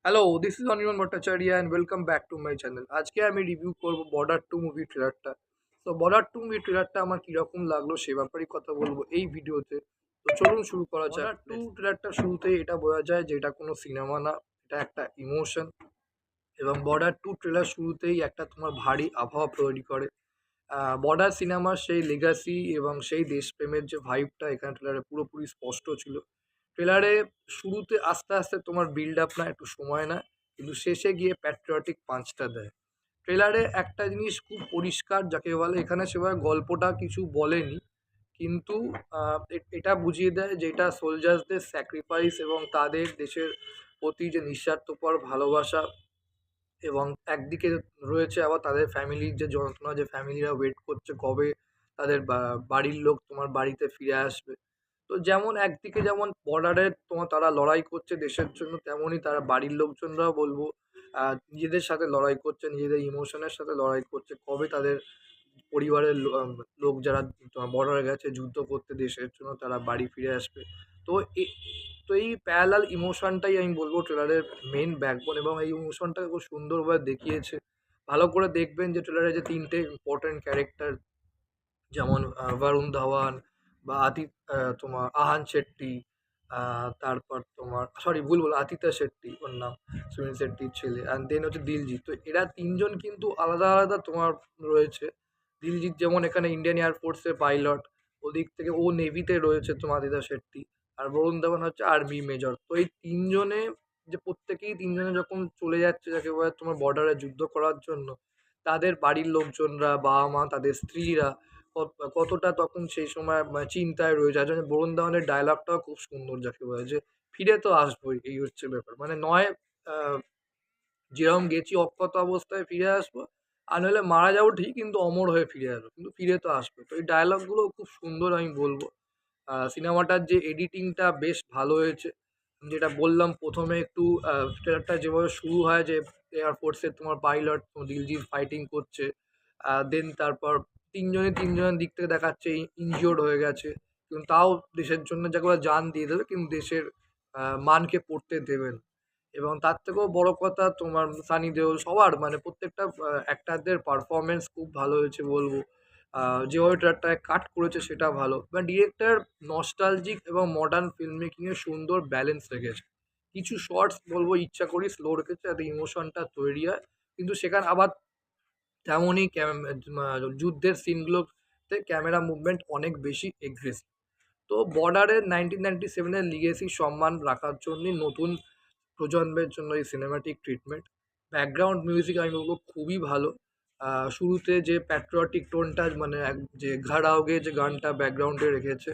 Hello, this is Anirban Bhattacharya and welcome back to my channel. আজকে আমি review করব border 2 movie ট্রেলারটা। তো বর্ডার 2 মুভি ট্রেলারটা আমার কীরকম লাগলো সে ব্যাপারেই কথা বলবো এই ভিডিওতে। তো চলুন শুরু করা যাক। বর্ডার 2 ট্রেলারটা শুরুতেই এটা বোঝা যায় যে এটা কোনো সিনেমা না, এটা একটা ইমোশন। এবং বর্ডার 2 ট্রেলার শুরুতেই একটা তোমার ভারী আবহাওয়া তৈরি করে। বর্ডার সিনেমার সেই লেগাসি এবং সেই দেশপ্রেমের যে ভাইবটা এখানে ট্রেলারে পুরোপুরি স্পষ্ট ছিল। ট্রেলারে শুরুতে আস্তে আস্তে তোমার বিল্ড আপ নেয়, একটু সময় নেয়, কিন্তু শেষে গিয়ে প্যাট্রিয়টিক পাঞ্চটা দেয়। ট্রেলারে একটা জিনিস খুব পরিষ্কার যাকে বলে, এখানে সেভাবে গল্পটা কিছু বলেনি, কিন্তু এটা বুঝিয়ে দেয় যে এটা সোলজার্সদের স্যাক্রিফাইস এবং তাদের দেশের প্রতি যে নিঃস্বার্থপর ভালোবাসা, এবং একদিকে রয়েছে আবার তাদের ফ্যামিলির যে যন্ত্রণা, যে ফ্যামিলিরা ওয়েট করছে কবে তাদের বাড়ির লোক তোমার বাড়িতে ফিরে আসবে। তো যেমন একদিকে যেমন বর্ডারে তোমার তারা লড়াই করছে দেশের জন্য, তেমনই তারা বাড়ির লোকজনরাও বলবো নিজেদের সাথে লড়াই করছে, নিজেদের ইমোশনের সাথে লড়াই করছে, কবে তাদের পরিবারের লোক যারা তোমার বর্ডারে গেছে যুদ্ধ করতে দেশের জন্য তারা বাড়ি ফিরে আসবে। তো এ তো এই প্যারালাল ইমোশনটাই আমি বলব ট্রেলারের মেইন ব্যাকবোন, এবং এই ইমোশনটাকে খুব সুন্দরভাবে দেখিয়েছে। ভালো করে দেখবেন যে ট্রেলারে যে ৩ টে ইম্পোর্টেন্ট ক্যারেক্টার, যেমন বরুণ ধাওয়ান বা তোমার আহান শেট্টি, তারপর তোমার সরি ভুল বললাম, আতিথা শেট্টি ওর নাম, সুনীল শেট্টির ছেলে, অ্যান্ড দেন হচ্ছে দিলজিৎ। তো এরা ৩ জন কিন্তু আলাদা, আলাদা তোমার রয়েছে। দিলজিৎ যেমন এখানে ইন্ডিয়ান এয়ার ফোর্সের পাইলট, ওদিক থেকে ও নেভিতে রয়েছে তোমার আতিথা শেট্টি, আর বরুণ ধাওয়ান হচ্ছে আর্মি মেজর। তো এই ৩ জনে যে প্রত্যেকেই ৩ জনে যখন চলে যাচ্ছে যাকে বলে তোমার বর্ডারে যুদ্ধ করার জন্য, তাদের বাড়ির লোকজনরা, বাবা-মা, তাদের স্ত্রীরা কতটা তখন সেই সময় চিন্তায় রয়েছে। যার জন্য বরুণ ধাওয়ানের ডায়ালগটাও খুব সুন্দর যাকে বলে যে, "ফিরে তো আসবোই" এই হচ্ছে ব্যাপার। মানে নয় আ যেরকম গেছি অক্ষত অবস্থায় ফিরে আসবো, আর নইলে মারা যাবো ঠিক কিন্তু অমর হয়ে ফিরে আসবো। কিন্তু ফিরে তো আসবো। তো এই ডায়ালগগুলো খুব সুন্দর আমি বলব। সিনেমাটার যে এডিটিংটা বেশ ভালো হয়েছে। যেটা বললাম ১ম এ একটু ট্রেলারটা যেভাবে শুরু হয় যে এয়ার ফোর্সের তোমার পাইলট দিলজিৎ ফাইটিং করছে। দেন তারপর ৩ জনই ৩ জনের দিক থেকে দেখাচ্ছে ইনজিওর্ড হয়ে গেছে। কিন্তু তাও দেশের জন্য যাকে বলে জান দিয়ে দেবে, কিন্তু দেশের মানকে পড়তে দেবে না। এবং তার থেকেও বড় কথা তোমার সানি দেওল সবার মানে প্রত্যেকটা অ্যাক্টরদের পারফরম্যান্স খুব ভালো হয়েছে বলব। যেভাবে ট্রেলারটায় কাট করেছে সেটা ভালো। মানে ডিরেক্টর নস্টালজিক এবং মডার্ন ফিল্ম মেকিং এর সুন্দর ব্যালেন্স রেখেছে। কিছু শর্টস বলব ইচ্ছা করেই স্লো রেখেছে যাতে ইমোশনটা তৈরি হয়। কিন্তু সেখানে আবার তেমনই যুদ্ধের সিনগুলোতে ক্যামেরা মুভমেন্ট অনেক বেশি এগ্রেসিভ। তো বর্ডারের 1997 এর লিগেসি সম্মান রাখার জন্যই নতুন প্রজন্মের জন্য এই সিনেমাটিক ট্রিটমেন্ট। ব্যাকগ্রাউন্ড মিউজিক আমি বলব খুবই ভালো। শুরুতে যে প্যাট্রিয়টিক টোনটা মানে যে 'ঘাড়াওগে' যে গানটা ব্যাকগ্রাউন্ডে রেখেছে,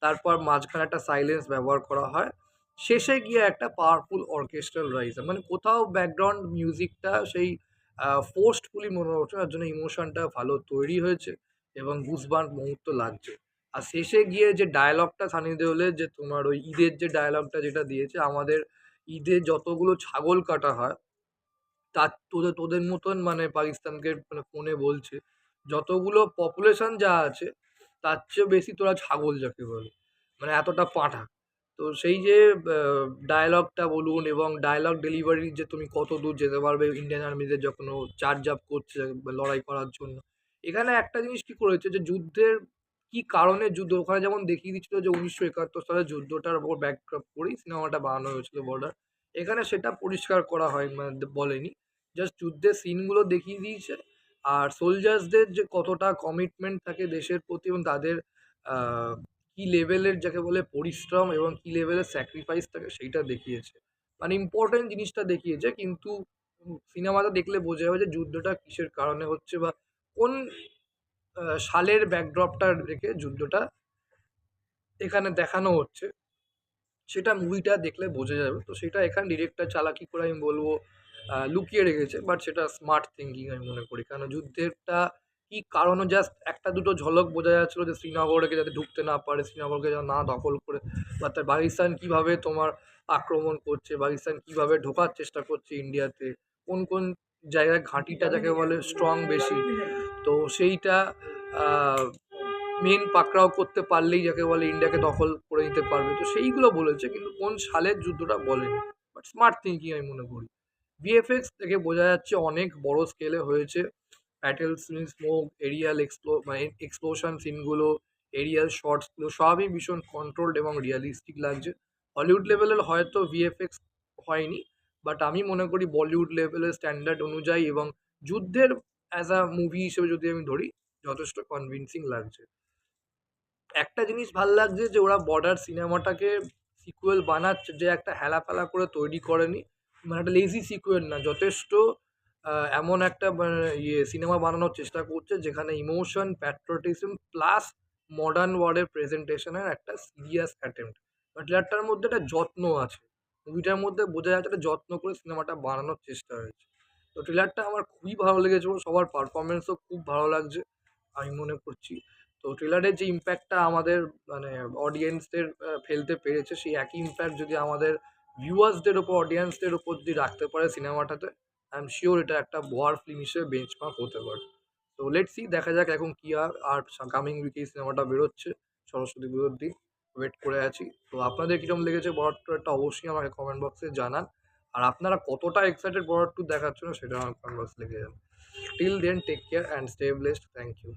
তারপর মাঝখানে একটা সাইলেন্স ব্যবহার করা হয়। শেষে গিয়ে একটা পাওয়ারফুল অর্কেস্ট্রাল রাইজ। মানে কোথাও ব্যাকগ্রাউন্ড মিউজিকটা সেই ফোর্সডফুলি মনে হচ্ছে না, যার জন্য ইমোশনটা ভালো তৈরি হয়েছে এবং গুজবাম্প মুহূর্ত লাগছে। আর শেষে গিয়ে যে ডায়ালগটা সানি দেওলের, যে তোমার ওই ঈদের যে ডায়ালগটা যেটা দিয়েছে, আমাদের ঈদে যতগুলো ছাগল কাটা হয়, তার তোদের তোদের মতন মানে পাকিস্তানকে মানে ফোনে বলছে, যতগুলো পপুলেশন যা আছে তার চেয়েও বেশি তোরা ছাগল যাকে বলে। মানে এতটা পাঁঠা। তো সেই যে আ ডায়ালগটা বলুন এবং ডায়ালগ ডেলিভারি, যে তুমি কতদূর যেতে পারবে ইন্ডিয়ান আর্মিদের যখন ও চার্জ আপ করছে লড়াই করার জন্য। এখানে একটা জিনিস কি করেছে যে যুদ্ধের কি কারণে যুদ্ধ, ওখানে যেমন দেখিয়ে দিচ্ছিল যে ১৯৭১ সালের যুদ্ধটার উপর ব্যাকড্রপ করেই সিনেমাটা বানানো হয়েছিল বর্ডার। এখানে সেটা পরিষ্কার করা হয় মানে বলেনি। জাস্ট যুদ্ধের সিনগুলো দেখিয়ে দিয়েছে। আর সোলজার্সদের যে কতটা কমিটমেন্ট থাকে দেশের প্রতি এবং তাদের আ কি লেভেলের যাকে বলে পরিশ্রম এবং কি লেভেলের স্যাক্রিফাইস থাকে সেইটা দেখিয়েছে। মানে ইম্পোর্টেন্ট জিনিসটা দেখিয়েছে, কিন্তু সিনেমাটা দেখলে বোঝা যাবে যে যুদ্ধটা কিসের কারণে হচ্ছে বা কোন সালের ব্যাকড্রপটা রেখে যুদ্ধটা এখানে দেখানো হচ্ছে, সেটা মুভিটা দেখলে বোঝা যাবে। তো সেটা এখানে ডিরেক্টর চালাকি করে আমি বলব লুকিয়ে রেখেছে। বাট সেটা স্মার্ট থিংকিং আমি মনে করি। কারণ যুদ্ধেরটা কি কারণে জাস্ট একটা দুটো ঝলক বোঝা যাচ্ছিল যে শ্রীনগরকে যাতে ঢুকতে না পারে, শ্রীনগরকে যেন না দখল করে, বা তার পাকিস্তান কিভাবে তোমার আক্রমণ করছে, পাকিস্তান কিভাবে ঢোকার চেষ্টা করছে ইন্ডিয়াতে, কোন, কোন জায়গায় ঘাঁটিটা যাকে বলে স্ট্রং বেশি। তো সেইটা আ মেইন পাকড়াও করতে পারলেই যাকে বলে ইন্ডিয়াকে দখল করে নিতে পারবে। তো সেইগুলো বলেছে, কিন্তু কোন সালের যুদ্ধটা বলেনি। বাট স্মার্ট থিঙ্কিং আমি মনে করি। ভিএফএক্স থেকে বোঝা যাচ্ছে অনেক বড় স্কেলে হয়েছে। ব্যাটেল সিন, স্মোক, এরিয়াল মানে এক্সপ্লোশন সিনগুলো, এরিয়াল শটসগুলো সবই ভীষণ কন্ট্রোলড এবং রিয়ালিস্টিক লাগছে। হলিউড লেভেলের হয়তো ভিএফএক্স হয়নি, বাট আমি মনে করি বলিউড লেভেলের স্ট্যান্ডার্ড অনুযায়ী এবং যুদ্ধের অ্যাজ আ মুভি হিসেবে যদি আমি ধরি, যথেষ্ট কনভিনসিং লাগছে। একটা জিনিস ভাল লাগছে যে ওরা বর্ডার সিনেমাটাকে সিকুয়েল বানাচ্ছে, যে একটা হেলাফেলা করে তৈরি করেনি, মানে একটা লেজি সিকুয়েল না, যথেষ্ট এমন একটা সিনেমা বানানোর চেষ্টা করছে যেখানে ইমোশন, প্যাট্রিয়টিজম প্লাস মডার্ন ওয়ার্ল্ডের প্রেজেন্টেশনের একটা সিরিয়াস অ্যাটেম্প্ট। ট্রেলারটার মধ্যে একটা যত্ন আছে, মুভিটার মধ্যে বোঝা যাচ্ছে একটা যত্ন করে সিনেমাটা বানানোর চেষ্টা হয়েছে। তো ট্রেলারটা আমার খুবই ভালো লেগেছে এবং সবার পারফরমেন্সও খুব ভালো লাগছে আমি মনে করছি। তো ট্রেলারের যে ইমপ্যাক্টটা আমাদের মানে অডিয়েন্সদের ফেলতে পেরেছে, সেই একই ইমপ্যাক্ট যদি আমাদের ভিউয়ার্সদের ওপর, অডিয়েন্সদের ওপর যদি রাখতে পারে সিনেমাটাতে, আই এম শিওর এটা একটা ওয়ার ফিল্ম হিসেবে বেঞ্চমার্ক হতে পারে। তো লেটস সি, দেখা যাক এখন কি হয়। আর কামিং উইকে এই সিনেমাটা বেরোচ্ছে, সরস্বতী পুজোর দিন। ওয়েট করে আছি। তো আপনাদের কিরকম লেগেছে বরাত টু অবশ্যই আমাকে কমেন্ট বক্সে জানান। আর আপনারা কতটা এক্সাইটেড বরাত টু দেখার জন্য সেটা আমার কমেন্ট বক্সে লিখে যান। Till then take care and stay blessed. Thank you.